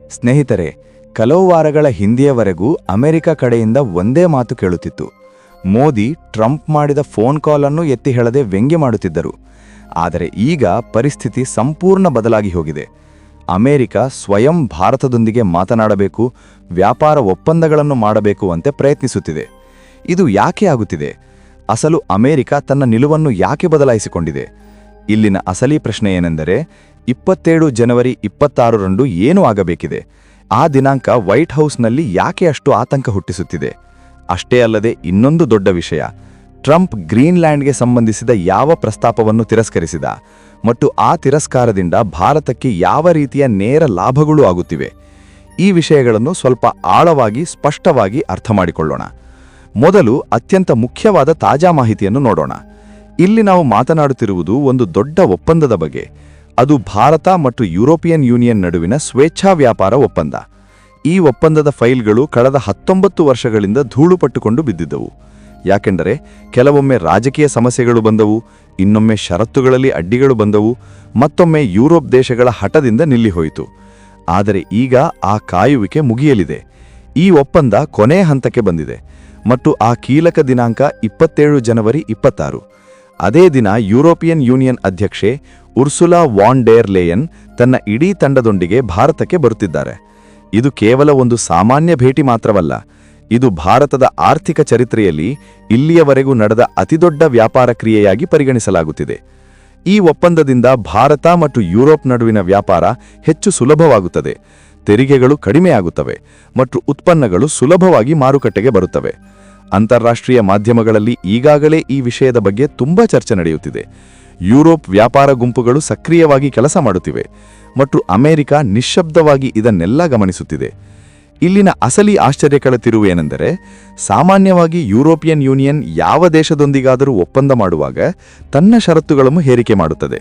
ಸ್ನೇಹಿತರೆ, ಕೆಲವು ವಾರಗಳ ಹಿಂದೆಯವರೆಗೂ ಅಮೆರಿಕ ಕಡೆಯಿಂದ ಒಂದೇ ಮಾತು ಕೇಳುತ್ತಿತ್ತು. ಮೋದಿ ಟ್ರಂಪ್ ಮಾಡಿದ ಫೋನ್ ಕಾಲ್ ಅನ್ನು ಎತ್ತಿ ಹೇಳದೆ ವ್ಯಂಗ್ಯ ಮಾಡುತ್ತಿದ್ದರು. ಆದರೆ ಈಗ ಪರಿಸ್ಥಿತಿ ಸಂಪೂರ್ಣ ಬದಲಾಗಿ ಹೋಗಿದೆ. ಅಮೆರಿಕ ಸ್ವಯಂ ಭಾರತದೊಂದಿಗೆ ಮಾತನಾಡಬೇಕು, ವ್ಯಾಪಾರ ಒಪ್ಪಂದಗಳನ್ನು ಮಾಡಬೇಕು ಅಂತ ಪ್ರಯತ್ನಿಸುತ್ತಿದೆ. ಇದು ಯಾಕೆ ಆಗುತ್ತಿದೆ? ಅಸಲು ಅಮೆರಿಕ ತನ್ನ ನಿಲುವನ್ನು ಯಾಕೆ ಬದಲಾಯಿಸಿಕೊಂಡಿದೆ? ಇಲ್ಲಿನ ಅಸಲಿ ಪ್ರಶ್ನೆ ಏನೆಂದರೆ, 27 ಜನವರಿ 26ರಂದು ಏನು ಆಗಬೇಕಿದೆ? ಆ ದಿನಾಂಕ ವೈಟ್ ಹೌಸ್ನಲ್ಲಿ ಯಾಕೆ ಅಷ್ಟು ಆತಂಕ ಹುಟ್ಟಿಸುತ್ತಿದೆ? ಅಷ್ಟೇ ಅಲ್ಲದೆ ಇನ್ನೊಂದು ದೊಡ್ಡ ವಿಷಯ, ಟ್ರಂಪ್ ಗ್ರೀನ್ಲ್ಯಾಂಡ್ಗೆ ಸಂಬಂಧಿಸಿದ ಯಾವ ಪ್ರಸ್ತಾಪವನ್ನು ತಿರಸ್ಕರಿಸಿದ ಮತ್ತು ಆ ತಿರಸ್ಕಾರದಿಂದ ಭಾರತಕ್ಕೆ ಯಾವ ರೀತಿಯ ನೇರ ಲಾಭಗಳು ಆಗುತ್ತಿವೆ? ಈ ವಿಷಯಗಳನ್ನು ಸ್ವಲ್ಪ ಆಳವಾಗಿ ಸ್ಪಷ್ಟವಾಗಿ ಅರ್ಥ ಮಾಡಿಕೊಳ್ಳೋಣ. ಮೊದಲು ಅತ್ಯಂತ ಮುಖ್ಯವಾದ ತಾಜಾ ಮಾಹಿತಿಯನ್ನು ನೋಡೋಣ. ಇಲ್ಲಿ ನಾವು ಮಾತನಾಡುತ್ತಿರುವುದು ಒಂದು ದೊಡ್ಡ ಒಪ್ಪಂದದ ಬಗ್ಗೆ. ಅದು ಭಾರತ ಮತ್ತು ಯುರೋಪಿಯನ್ ಯೂನಿಯನ್ ನಡುವಿನ ಸ್ವೇಚ್ಛಾ ವ್ಯಾಪಾರ ಒಪ್ಪಂದ. ಈ ಒಪ್ಪಂದದ ಫೈಲ್ಗಳು ಕಳೆದ 19 ವರ್ಷಗಳಿಂದ ಧೂಳುಪಟ್ಟುಕೊಂಡು ಬಿದ್ದಿದ್ದವು. ಯಾಕೆಂದರೆ ಕೆಲವೊಮ್ಮೆ ರಾಜಕೀಯ ಸಮಸ್ಯೆಗಳು ಬಂದವು, ಇನ್ನೊಮ್ಮೆ ಷರತ್ತುಗಳಲ್ಲಿ ಅಡ್ಡಿಗಳು ಬಂದವು, ಮತ್ತೊಮ್ಮೆ ಯುರೋಪ್ ದೇಶಗಳ ಹಠದಿಂದ ನಿಲ್ಲಿಹೋಯಿತು. ಆದರೆ ಈಗ ಆ ಕಾಯುವಿಕೆ ಮುಗಿಯಲಿದೆ. ಈ ಒಪ್ಪಂದ ಕೊನೆಯ ಹಂತಕ್ಕೆ ಬಂದಿದೆ ಮತ್ತು ಆ ಕೀಲಕ ದಿನಾಂಕ 27 ಜನವರಿ 26. ಅದೇ ದಿನ ಯುರೋಪಿಯನ್ ಯೂನಿಯನ್ ಅಧ್ಯಕ್ಷೆ ಉರ್ಸುಲಾ ವಾನ್ ಡೆರ್ ಲೇಯನ್ ತನ್ನ ಇಡೀ ತಂಡದೊಂದಿಗೆ ಭಾರತಕ್ಕೆ ಬರುತ್ತಿದ್ದಾರೆ. ಇದು ಕೇವಲ ಒಂದು ಸಾಮಾನ್ಯ ಭೇಟಿ ಮಾತ್ರವಲ್ಲ, ಇದು ಭಾರತದ ಆರ್ಥಿಕ ಚರಿತ್ರೆಯಲ್ಲಿ ಇಲ್ಲಿಯವರೆಗೂ ನಡೆದ ಅತಿದೊಡ್ಡ ವ್ಯಾಪಾರ ಕ್ರಿಯೆಯಾಗಿ ಪರಿಗಣಿಸಲಾಗುತ್ತಿದೆ. ಈ ಒಪ್ಪಂದದಿಂದ ಭಾರತ ಮತ್ತು ಯುರೋಪ್ ನಡುವಿನ ವ್ಯಾಪಾರ ಹೆಚ್ಚು ಸುಲಭವಾಗುತ್ತದೆ, ತೆರಿಗೆಗಳು ಕಡಿಮೆಯಾಗುತ್ತವೆ ಮತ್ತು ಉತ್ಪನ್ನಗಳು ಸುಲಭವಾಗಿ ಮಾರುಕಟ್ಟೆಗೆ ಬರುತ್ತವೆ. ಅಂತಾರಾಷ್ಟ್ರೀಯ ಮಾಧ್ಯಮಗಳಲ್ಲಿ ಈಗಾಗಲೇ ಈ ವಿಷಯದ ಬಗ್ಗೆ ತುಂಬಾ ಚರ್ಚೆ ನಡೆಯುತ್ತಿದೆ. ಯುರೋಪ್ ವ್ಯಾಪಾರ ಗುಂಪುಗಳು ಸಕ್ರಿಯವಾಗಿ ಕೆಲಸ ಮಾಡುತ್ತಿವೆ ಮತ್ತು ಅಮೆರಿಕ ನಿಶ್ಶಬ್ದವಾಗಿ ಇದನ್ನೆಲ್ಲ ಗಮನಿಸುತ್ತಿದೆ. ಇಲ್ಲಿನ ಅಸಲಿ ಆಶ್ಚರ್ಯಕರ ತಿರುವು ಏನೆಂದರೆ, ಸಾಮಾನ್ಯವಾಗಿ ಯುರೋಪಿಯನ್ ಯೂನಿಯನ್ ಯಾವ ದೇಶದೊಂದಿಗಾದರೂ ಒಪ್ಪಂದ ಮಾಡುವಾಗ ತನ್ನ ಷರತ್ತುಗಳನ್ನು ಹೇರಿಕೆ ಮಾಡುತ್ತದೆ.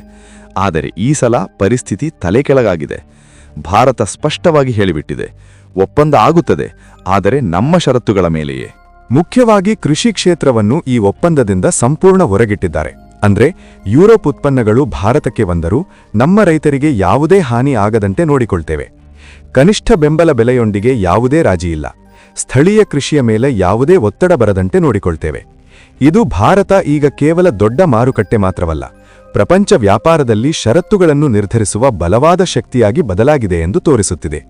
ಆದರೆ ಈ ಸಲ ಪರಿಸ್ಥಿತಿ ತಲೆಕೆಳಗಾಗಿದೆ. ಭಾರತ ಸ್ಪಷ್ಟವಾಗಿ ಹೇಳಿಬಿಟ್ಟಿದೆ, ಒಪ್ಪಂದ ಆಗುತ್ತದೆ, ಆದರೆ ನಮ್ಮ ಷರತ್ತುಗಳ ಮೇಲೆಯೇ. ಮುಖ್ಯವಾಗಿ ಕೃಷಿ ಕ್ಷೇತ್ರವನ್ನು ಈ ಒಪ್ಪಂದದಿಂದ ಸಂಪೂರ್ಣ ಹೊರಗಿಟ್ಟಿದ್ದಾರೆ. ಅಂದ್ರೆ ಯುರೋಪ್ ಉತ್ಪನ್ನಗಳು ಭಾರತಕ್ಕೆ ಬಂದರೂ ನಮ್ಮ ರೈತರಿಗೆ ಯಾವುದೇ ಹಾನಿ ಆಗದಂತೆ ನೋಡಿಕೊಳ್ತೇವೆ. ಕನಿಷ್ಠ ಬೆಂಬಲ ಬೆಲೆಯೊಂದಿಗೆ ಯಾವುದೇ ರಾಜಿಯಿಲ್ಲ. ಸ್ಥಳೀಯ ಕೃಷಿಯ ಮೇಲೆ ಯಾವುದೇ ಒತ್ತಡ ಬರದಂತೆ ನೋಡಿಕೊಳ್ತೇವೆ. ಇದು ಭಾರತ ಈಗ ಕೇವಲ ದೊಡ್ಡ ಮಾರುಕಟ್ಟೆ ಮಾತ್ರವಲ್ಲ, ಪ್ರಪಂಚ ವ್ಯಾಪಾರದಲ್ಲಿ ಷರತ್ತುಗಳನ್ನು ನಿರ್ಧರಿಸುವ ಬಲವಾದ ಶಕ್ತಿಯಾಗಿ ಬದಲಾಗಿದೆ ಎಂದು ತೋರಿಸುತ್ತಿದೆ.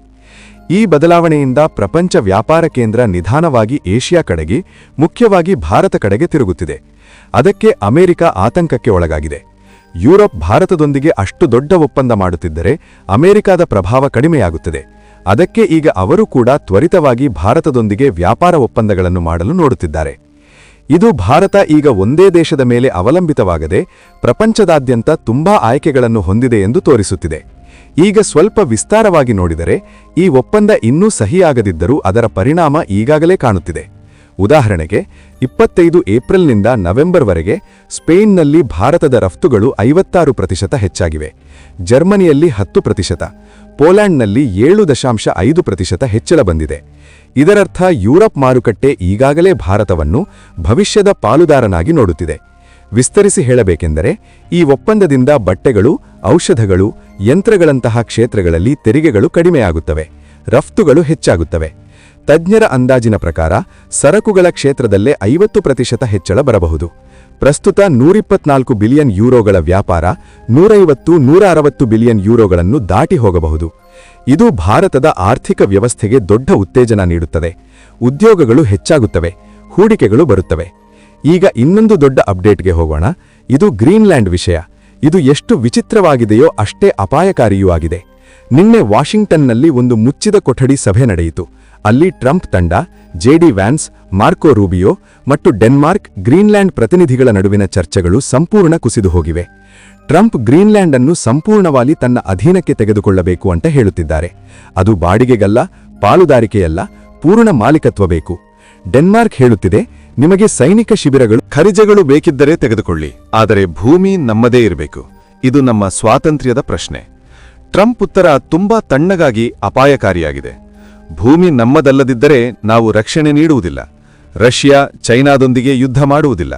ಈ ಬದಲಾವಣೆಯಿಂದ ಪ್ರಪಂಚ ವ್ಯಾಪಾರ ಕೇಂದ್ರ ನಿಧಾನವಾಗಿ ಏಷ್ಯಾ ಕಡೆಗೆ, ಮುಖ್ಯವಾಗಿ ಭಾರತ ಕಡೆಗೆ ತಿರುಗುತ್ತಿದೆ. ಅದಕ್ಕೆ ಅಮೆರಿಕ ಆತಂಕಕ್ಕೆ ಒಳಗಾಗಿದೆ. ಯುರೋಪ್ ಭಾರತದೊಂದಿಗೆ ಅಷ್ಟು ದೊಡ್ಡ ಒಪ್ಪಂದ ಮಾಡುತ್ತಿದ್ದರೆ ಅಮೆರಿಕದ ಪ್ರಭಾವ ಕಡಿಮೆಯಾಗುತ್ತದೆ. ಅದಕ್ಕೆ ಈಗ ಅವರು ಕೂಡ ತ್ವರಿತವಾಗಿ ಭಾರತದೊಂದಿಗೆ ವ್ಯಾಪಾರ ಒಪ್ಪಂದಗಳನ್ನು ಮಾಡಲು ನೋಡುತ್ತಿದ್ದಾರೆ. ಇದು ಭಾರತ ಈಗ ಒಂದೇ ದೇಶದ ಮೇಲೆ ಅವಲಂಬಿತವಾಗದೆ ಪ್ರಪಂಚದಾದ್ಯಂತ ತುಂಬಾ ಆಯ್ಕೆಗಳನ್ನು ಹೊಂದಿದೆ ಎಂದು ತೋರಿಸುತ್ತಿದೆ. ಈಗ ಸ್ವಲ್ಪ ವಿಸ್ತಾರವಾಗಿ ನೋಡಿದರೆ, ಈ ಒಪ್ಪಂದ ಇನ್ನೂ ಸಹಿಯಾಗದಿದ್ದರೂ ಅದರ ಪರಿಣಾಮ ಈಗಾಗಲೇ ಕಾಣುತ್ತಿದೆ. ಉದಾಹರಣೆಗೆ 25 ಏಪ್ರಿಲ್ನಿಂದ ನವೆಂಬರ್ವರೆಗೆ ಸ್ಪೇನ್ನಲ್ಲಿ ಭಾರತದ ರಫ್ತುಗಳು 56% ಹೆಚ್ಚಾಗಿವೆ, ಜರ್ಮನಿಯಲ್ಲಿ 10%, ಪೋಲ್ಯಾಂಡ್ನಲ್ಲಿ 7.5% ಹೆಚ್ಚಳ ಬಂದಿದೆ. ಇದರರ್ಥ ಯುರೋಪ್ ಮಾರುಕಟ್ಟೆ ಈಗಾಗಲೇ ಭಾರತವನ್ನು ಭವಿಷ್ಯದ ಪಾಲುದಾರನಾಗಿ ನೋಡುತ್ತಿದೆ. ವಿಸ್ತರಿಸಿ ಹೇಳಬೇಕೆಂದರೆ, ಈ ಒಪ್ಪಂದದಿಂದ ಬಟ್ಟೆಗಳು, ಔಷಧಗಳು, ಯಂತ್ರಗಳಂತಹ ಕ್ಷೇತ್ರಗಳಲ್ಲಿ ತೆರಿಗೆಗಳು ಕಡಿಮೆಯಾಗುತ್ತವೆ, ರಫ್ತುಗಳು ಹೆಚ್ಚಾಗುತ್ತವೆ. ತಜ್ಞರ ಅಂದಾಜಿನ ಪ್ರಕಾರ ಸರಕುಗಳ ಕ್ಷೇತ್ರದಲ್ಲೇ 50% ಹೆಚ್ಚಳ ಬರಬಹುದು. ಪ್ರಸ್ತುತ 124 ಬಿಲಿಯನ್ ಯೂರೋಗಳ ವ್ಯಾಪಾರ 150-160 ಬಿಲಿಯನ್ ಯೂರೋಗಳನ್ನು ದಾಟಿ ಹೋಗಬಹುದು. ಇದು ಭಾರತದ ಆರ್ಥಿಕ ವ್ಯವಸ್ಥೆಗೆ ದೊಡ್ಡ ಉತ್ತೇಜನ ನೀಡುತ್ತದೆ. ಉದ್ಯೋಗಗಳು ಹೆಚ್ಚಾಗುತ್ತವೆ, ಹೂಡಿಕೆಗಳು ಬರುತ್ತವೆ. ಈಗ ಇನ್ನೊಂದು ದೊಡ್ಡ ಅಪ್ಡೇಟ್ಗೆ ಹೋಗೋಣ. ಇದು ಗ್ರೀನ್ಲ್ಯಾಂಡ್ ವಿಷಯ. ಇದು ಎಷ್ಟು ವಿಚಿತ್ರವಾಗಿದೆಯೋ ಅಷ್ಟೇ ಅಪಾಯಕಾರಿಯೂ ಆಗಿದೆ. ನಿನ್ನೆ ವಾಷಿಂಗ್ಟನ್ನಲ್ಲಿ ಒಂದು ಮುಚ್ಚಿದ ಕೊಠಡಿ ಸಭೆ ನಡೆಯಿತು. ಅಲ್ಲಿ ಟ್ರಂಪ್ ತಂಡ, ಜೆಡಿ ವ್ಯಾನ್ಸ್, ಮಾರ್ಕೋ ರೂಬಿಯೋ ಮತ್ತು ಡೆನ್ಮಾರ್ಕ್, ಗ್ರೀನ್ಲ್ಯಾಂಡ್ ಪ್ರತಿನಿಧಿಗಳ ನಡುವಿನ ಚರ್ಚೆಗಳು ಸಂಪೂರ್ಣ ಕುಸಿದು ಹೋಗಿವೆ. ಟ್ರಂಪ್ ಗ್ರೀನ್ಲ್ಯಾಂಡ್ ಅನ್ನು ಸಂಪೂರ್ಣವಾಗಿ ತನ್ನ ಅಧೀನಕ್ಕೆ ತೆಗೆದುಕೊಳ್ಳಬೇಕು ಅಂತ ಹೇಳುತ್ತಿದ್ದಾರೆ. ಅದು ಬಾಡಿಗೆಗಲ್ಲ, ಪಾಲುದಾರಿಕೆಯಲ್ಲ, ಪೂರ್ಣ ಮಾಲೀಕತ್ವ ಬೇಕು. ಡೆನ್ಮಾರ್ಕ್ ಹೇಳುತ್ತಿದೆ, ನಿಮಗೆ ಸೈನಿಕ ಶಿಬಿರಗಳು, ಖನಿಜಗಳು ಬೇಕಿದ್ದರೆ ತೆಗೆದುಕೊಳ್ಳಿ, ಆದರೆ ಭೂಮಿ ನಮ್ಮದೇ ಇರಬೇಕು. ಇದು ನಮ್ಮ ಸ್ವಾತಂತ್ರ್ಯದ ಪ್ರಶ್ನೆ. ಟ್ರಂಪ್ ಉತ್ತರ ತುಂಬಾ ತಣ್ಣಗಾಗಿ ಅಪಾಯಕಾರಿಯಾಗಿದೆ. ಭೂಮಿ ನಮ್ಮದಲ್ಲದಿದ್ದರೆ ನಾವು ರಕ್ಷಣೆ ನೀಡುವುದಿಲ್ಲ, ರಷ್ಯಾ ಚೈನಾದೊಂದಿಗೆ ಯುದ್ಧ ಮಾಡುವುದಿಲ್ಲ.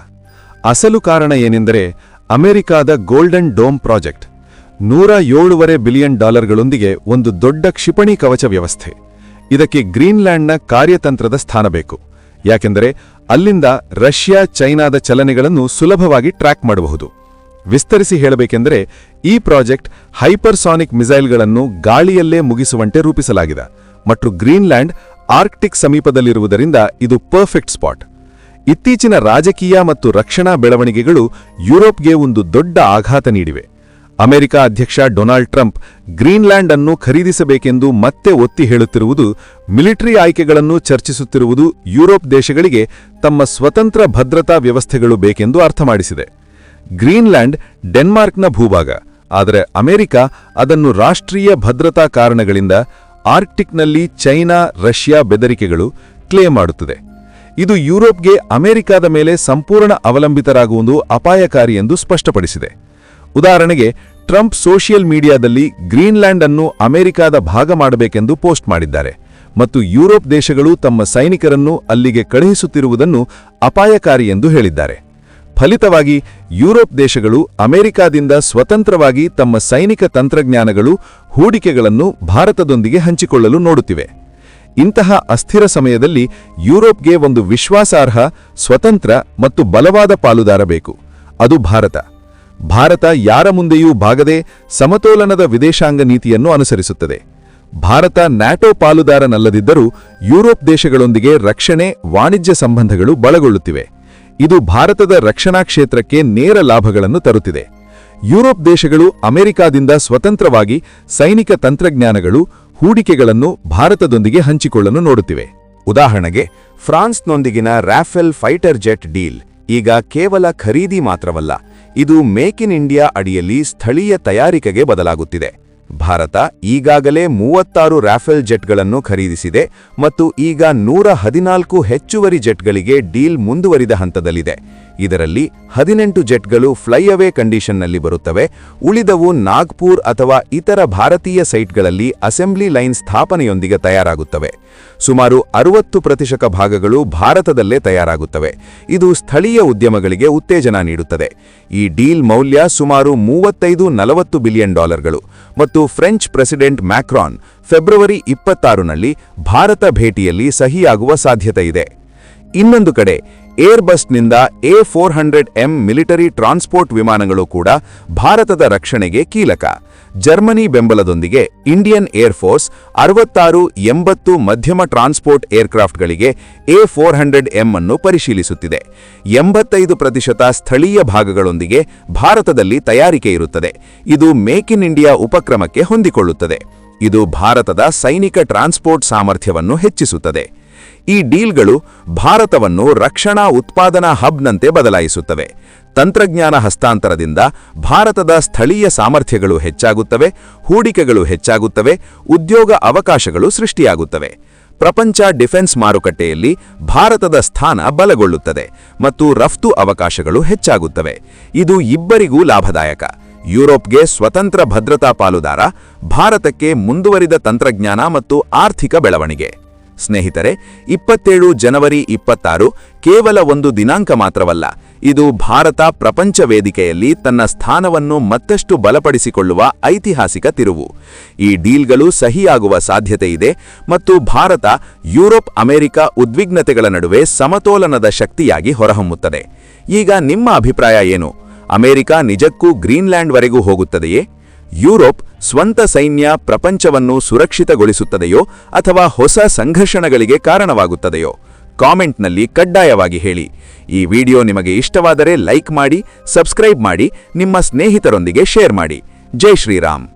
ಅಸಲು ಕಾರಣ ಏನೆಂದರೆ ಅಮೆರಿಕಾದ ಗೋಲ್ಡನ್ ಡೋಮ್ ಪ್ರಾಜೆಕ್ಟ್. $107.5 ಬಿಲಿಯನ್ ಒಂದು ದೊಡ್ಡ ಕ್ಷಿಪಣಿ ಕವಚ ವ್ಯವಸ್ಥೆ. ಇದಕ್ಕೆ ಗ್ರೀನ್ಲ್ಯಾಂಡ್ನ ಕಾರ್ಯತಂತ್ರದ ಸ್ಥಾನ ಬೇಕು. ಯಾಕೆಂದರೆ ಅಲ್ಲಿಂದ ರಷ್ಯಾ ಚೈನಾದ ಚಲನೆಗಳನ್ನು ಸುಲಭವಾಗಿ ಟ್ರ್ಯಾಕ್ ಮಾಡಬಹುದು. ವಿಸ್ತರಿಸಿ ಹೇಳಬೇಕೆಂದರೆ ಈ ಪ್ರಾಜೆಕ್ಟ್ ಹೈಪರ್ಸಾನಿಕ್ ಮಿಸೈಲ್ಗಳನ್ನು ಗಾಳಿಯಲ್ಲೇ ಮುಗಿಸುವಂತೆ ರೂಪಿಸಲಾಗಿದೆ ಮತ್ತು ಗ್ರೀನ್ಲ್ಯಾಂಡ್ ಆರ್ಕ್ಟಿಕ್ ಸಮೀಪದಲ್ಲಿರುವುದರಿಂದ ಇದು ಪರ್ಫೆಕ್ಟ್ ಸ್ಪಾಟ್. ಇತ್ತೀಚಿನ ರಾಜಕೀಯ ಮತ್ತು ರಕ್ಷಣಾ ಬೆಳವಣಿಗೆಗಳು ಯುರೋಪ್ಗೆ ಒಂದು ದೊಡ್ಡ ಆಘಾತ ನೀಡಿವೆ. ಅಮೆರಿಕ ಅಧ್ಯಕ್ಷ ಡೊನಾಲ್ಡ್ ಟ್ರಂಪ್ ಗ್ರೀನ್ಲ್ಯಾಂಡ್ ಅನ್ನು ಖರೀದಿಸಬೇಕೆಂದು ಮತ್ತೆ ಒತ್ತಿ ಹೇಳುತ್ತಿರುವುದು, ಮಿಲಿಟರಿ ಆಯ್ಕೆಗಳನ್ನು ಚರ್ಚಿಸುತ್ತಿರುವುದು ಯುರೋಪ್ ದೇಶಗಳಿಗೆ ತಮ್ಮ ಸ್ವತಂತ್ರ ಭದ್ರತಾ ವ್ಯವಸ್ಥೆಗಳು ಬೇಕೆಂದು ಅರ್ಥಮಾಡಿಸಿದೆ. ಗ್ರೀನ್ಲ್ಯಾಂಡ್ ಡೆನ್ಮಾರ್ಕ್ನ ಭೂಭಾಗ, ಆದರೆ ಅಮೆರಿಕ ಅದನ್ನು ರಾಷ್ಟ್ರೀಯ ಭದ್ರತಾ ಕಾರಣಗಳಿಂದ ಆರ್ಕ್ಟಿಕ್ನಲ್ಲಿ ಚೈನಾ ರಷ್ಯಾ ಬೆದರಿಕೆಗಳು ಕ್ಲೇಮ್ ಮಾಡುತ್ತದೆ. ಇದು ಯುರೋಪ್ಗೆ ಅಮೆರಿಕದ ಮೇಲೆ ಸಂಪೂರ್ಣ ಅವಲಂಬಿತರಾಗುವುದು ಅಪಾಯಕಾರಿ ಎಂದು ಸ್ಪಷ್ಟಪಡಿಸಿದೆ. ಉದಾಹರಣೆಗೆ, ಟ್ರಂಪ್ ಸೋಷಿಯಲ್ ಮೀಡಿಯಾದಲ್ಲಿ ಗ್ರೀನ್ಲ್ಯಾಂಡ್ ಅನ್ನು ಅಮೆರಿಕದ ಭಾಗ ಮಾಡಬೇಕೆಂದು ಪೋಸ್ಟ್ ಮಾಡಿದ್ದಾರೆ ಮತ್ತು ಯುರೋಪ್ ದೇಶಗಳು ತಮ್ಮ ಸೈನಿಕರನ್ನು ಅಲ್ಲಿಗೆ ಕಳುಹಿಸುತ್ತಿರುವುದನ್ನು ಅಪಾಯಕಾರಿ ಎಂದು ಹೇಳಿದ್ದಾರೆ. ಫಲಿತವಾಗಿ ಯುರೋಪ್ ದೇಶಗಳು ಅಮೆರಿಕದಿಂದ ಸ್ವತಂತ್ರವಾಗಿ ತಮ್ಮ ಸೈನಿಕ ತಂತ್ರಜ್ಞಾನಗಳು, ಹೂಡಿಕೆಗಳನ್ನು ಭಾರತದೊಂದಿಗೆ ಹಂಚಿಕೊಳ್ಳಲು ನೋಡುತ್ತಿವೆ. ಇಂತಹ ಅಸ್ಥಿರ ಸಮಯದಲ್ಲಿ ಯುರೋಪ್ಗೆ ಒಂದು ವಿಶ್ವಾಸಾರ್ಹ, ಸ್ವತಂತ್ರ ಮತ್ತು ಬಲವಾದ ಪಾಲುದಾರ ಬೇಕು. ಅದು ಭಾರತ. ಭಾರತ ಯಾರ ಮುಂದೆಯೂ ಬಾಗದೆ ಸಮತೋಲನದ ವಿದೇಶಾಂಗ ನೀತಿಯನ್ನು ಅನುಸರಿಸುತ್ತದೆ. ಭಾರತ ನ್ಯಾಟೋ ಪಾಲುದಾರನಲ್ಲದಿದ್ದರೂ ಯುರೋಪ್ ದೇಶಗಳೊಂದಿಗೆ ರಕ್ಷಣೆ, ವಾಣಿಜ್ಯ ಸಂಬಂಧಗಳು ಬಲಗೊಳ್ಳುತ್ತಿವೆ. ಇದು ಭಾರತದ ರಕ್ಷಣಾ ಕ್ಷೇತ್ರಕ್ಕೆ ನೇರ ಲಾಭಗಳನ್ನು ತರುತ್ತಿದೆ. ಯುರೋಪ್ ದೇಶಗಳು ಅಮೆರಿಕದಿಂದ ಸ್ವತಂತ್ರವಾಗಿ ಸೈನಿಕ ತಂತ್ರಜ್ಞಾನಗಳು, ಹೂಡಿಕೆಗಳನ್ನು ಭಾರತದೊಂದಿಗೆ ಹಂಚಿಕೊಳ್ಳಲು ನೋಡುತ್ತಿವೆ. ಉದಾಹರಣೆಗೆ, ಫ್ರಾನ್ಸ್ನೊಂದಿಗಿನ ರಾಫೆಲ್ ಫೈಟರ್ ಜೆಟ್ ಡೀಲ್ ಈಗ ಕೇವಲ ಖರೀದಿ ಮಾತ್ರವಲ್ಲ, ಇದು ಮೇಕ್ ಇನ್ ಇಂಡಿಯಾ ಅಡಿಯಲ್ಲಿ ಸ್ಥಳೀಯ ತಯಾರಿಕೆಗೆ ಬದಲಾಗುತ್ತಿದೆ. ಭಾರತ ಈಗಾಗಲೇ 36 ರಾಫೆಲ್ ಜೆಟ್ಗಳನ್ನು ಖರೀದಿಸಿದೆ ಮತ್ತು ಈಗ 114 ಹೆಚ್ಚುವರಿ ಜೆಟ್ಗಳಿಗೆ ಡೀಲ್ ಮುಂದುವರಿದ ಹಂತದಲ್ಲಿದೆ. ಇದರಲ್ಲಿ 18 ಜೆಟ್ಗಳು ಫ್ಲೈಅವೇ ಕಂಡೀಷನ್ನಲ್ಲಿ ಬರುತ್ತವೆ. ಉಳಿದವು ನಾಗ್ಪುರ್ ಅಥವಾ ಇತರ ಭಾರತೀಯ ಸೈಟ್ಗಳಲ್ಲಿ ಅಸೆಂಬ್ಲಿ ಲೈನ್ ಸ್ಥಾಪನೆಯೊಂದಿಗೆ ತಯಾರಾಗುತ್ತವೆ. ಸುಮಾರು 60% ಭಾಗಗಳು ಭಾರತದಲ್ಲೇ ತಯಾರಾಗುತ್ತವೆ. ಇದು ಸ್ಥಳೀಯ ಉದ್ಯಮಗಳಿಗೆ ಉತ್ತೇಜನ ನೀಡುತ್ತದೆ. ಈ ಡೀಲ್ ಮೌಲ್ಯ ಸುಮಾರು $35-40 ಬಿಲಿಯನ್ ಮತ್ತು ಫ್ರೆಂಚ್ ಪ್ರೆಸಿಡೆಂಟ್ ಮ್ಯಾಕ್ರಾನ್ ಫೆಬ್ರವರಿ 26ನಲ್ಲಿ ಭಾರತ ಭೇಟಿಯಲ್ಲಿ ಸಹಿಯಾಗುವ ಸಾಧ್ಯತೆಯಿದೆ. ಇನ್ನೊಂದು ಕಡೆ, ಏರ್ಬಸ್ನಿಂದ A400M ಮಿಲಿಟರಿ ಟ್ರಾನ್ಸ್ಪೋರ್ಟ್ ವಿಮಾನಗಳು ಕೂಡ ಭಾರತದ ರಕ್ಷಣೆಗೆ ಕೀಲಕ. ಜರ್ಮನಿ ಬೆಂಬಲದೊಂದಿಗೆ ಇಂಡಿಯನ್ ಏರ್ಫೋರ್ಸ್ 66-80 ಮಧ್ಯಮ ಟ್ರಾನ್ಸ್ಪೋರ್ಟ್ ಏರ್ಕ್ರಾಫ್ಟ್ಗಳಿಗೆ A400M ಅನ್ನು ಪರಿಶೀಲಿಸುತ್ತಿದೆ. 85% ಸ್ಥಳೀಯ ಭಾಗಗಳೊಂದಿಗೆ ಭಾರತದಲ್ಲಿ ತಯಾರಿಕೆ ಇರುತ್ತದೆ. ಇದು ಮೇಕ್ ಇನ್ ಇಂಡಿಯಾ ಉಪಕ್ರಮಕ್ಕೆ ಹೊಂದಿಕೊಳ್ಳುತ್ತದೆ. ಇದು ಭಾರತದ ಸೈನಿಕ ಟ್ರಾನ್ಸ್ಪೋರ್ಟ್ ಸಾಮರ್ಥ್ಯವನ್ನು ಹೆಚ್ಚಿಸುತ್ತದೆ. ಈ ಡೀಲ್ಗಳು ಭಾರತವನ್ನು ರಕ್ಷಣಾ ಉತ್ಪಾದನಾ ಹಬ್ನಂತೆ ಬದಲಾಯಿಸುತ್ತವೆ. ತಂತ್ರಜ್ಞಾನ ಹಸ್ತಾಂತರದಿಂದ ಭಾರತದ ಸ್ಥಳೀಯ ಸಾಮರ್ಥ್ಯಗಳು ಹೆಚ್ಚಾಗುತ್ತವೆ, ಹೂಡಿಕೆಗಳು ಹೆಚ್ಚಾಗುತ್ತವೆ, ಉದ್ಯೋಗ ಅವಕಾಶಗಳು ಸೃಷ್ಟಿಯಾಗುತ್ತವೆ. ಪ್ರಪಂಚ ಡಿಫೆನ್ಸ್ ಮಾರುಕಟ್ಟೆಯಲ್ಲಿ ಭಾರತದ ಸ್ಥಾನ ಬಲಗೊಳ್ಳುತ್ತದೆ ಮತ್ತು ರಫ್ತು ಅವಕಾಶಗಳು ಹೆಚ್ಚಾಗುತ್ತವೆ. ಇದು ಇಬ್ಬರಿಗೂ ಲಾಭದಾಯಕ. ಯುರೋಪ್ಗೆ ಸ್ವತಂತ್ರ ಭದ್ರತಾ ಪಾಲುದಾರ, ಭಾರತಕ್ಕೆ ಮುಂದುವರಿದ ತಂತ್ರಜ್ಞಾನ ಮತ್ತು ಆರ್ಥಿಕ ಬೆಳವಣಿಗೆ. ಸ್ನೇಹಿತರೆ, 27 ಜನವರಿ 26 ಕೇವಲ ಒಂದು ದಿನಾಂಕ ಮಾತ್ರವಲ್ಲ. ಇದು ಭಾರತ ಪ್ರಪಂಚ ವೇದಿಕೆಯಲ್ಲಿ ತನ್ನ ಸ್ಥಾನವನ್ನು ಮತ್ತಷ್ಟು ಬಲಪಡಿಸಿಕೊಳ್ಳುವ ಐತಿಹಾಸಿಕ ತಿರುವು. ಈ ಡೀಲ್ಗಳು ಸಹಿಯಾಗುವ ಸಾಧ್ಯತೆಯಿದೆ ಮತ್ತು ಭಾರತ ಯುರೋಪ್ ಅಮೆರಿಕ ಉದ್ವಿಗ್ನತೆಗಳ ನಡುವೆ ಸಮತೋಲನದ ಶಕ್ತಿಯಾಗಿ ಹೊರಹೊಮ್ಮುತ್ತದೆ. ಈಗ ನಿಮ್ಮ ಅಭಿಪ್ರಾಯ ಏನು? ಅಮೆರಿಕ ನಿಜಕ್ಕೂ ಗ್ರೀನ್ಲ್ಯಾಂಡ್ವರೆಗೂ ಹೋಗುತ್ತದೆಯೇ? ಯುರೋಪ್ ಸ್ವಂತ ಸೈನ್ಯ ಪ್ರಪಂಚವನ್ನು ಸುರಕ್ಷಿತಗೊಳಿಸುತ್ತದೆಯೋ ಅಥವಾ ಹೊಸ ಸಂಘರ್ಷಣಗಳಿಗೆ ಕಾರಣವಾಗುತ್ತದೆಯೋ? ಕಾಮೆಂಟ್ನಲ್ಲಿ ಕಡ್ಡಾಯವಾಗಿ ಹೇಳಿ. ಈ ವಿಡಿಯೋ ನಿಮಗೆ ಇಷ್ಟವಾದರೆ ಲೈಕ್ ಮಾಡಿ, ಸಬ್ಸ್ಕ್ರೈಬ್ ಮಾಡಿ, ನಿಮ್ಮ ಸ್ನೇಹಿತರೊಂದಿಗೆ ಶೇರ್ ಮಾಡಿ. ಜೈ ಶ್ರೀರಾಮ್.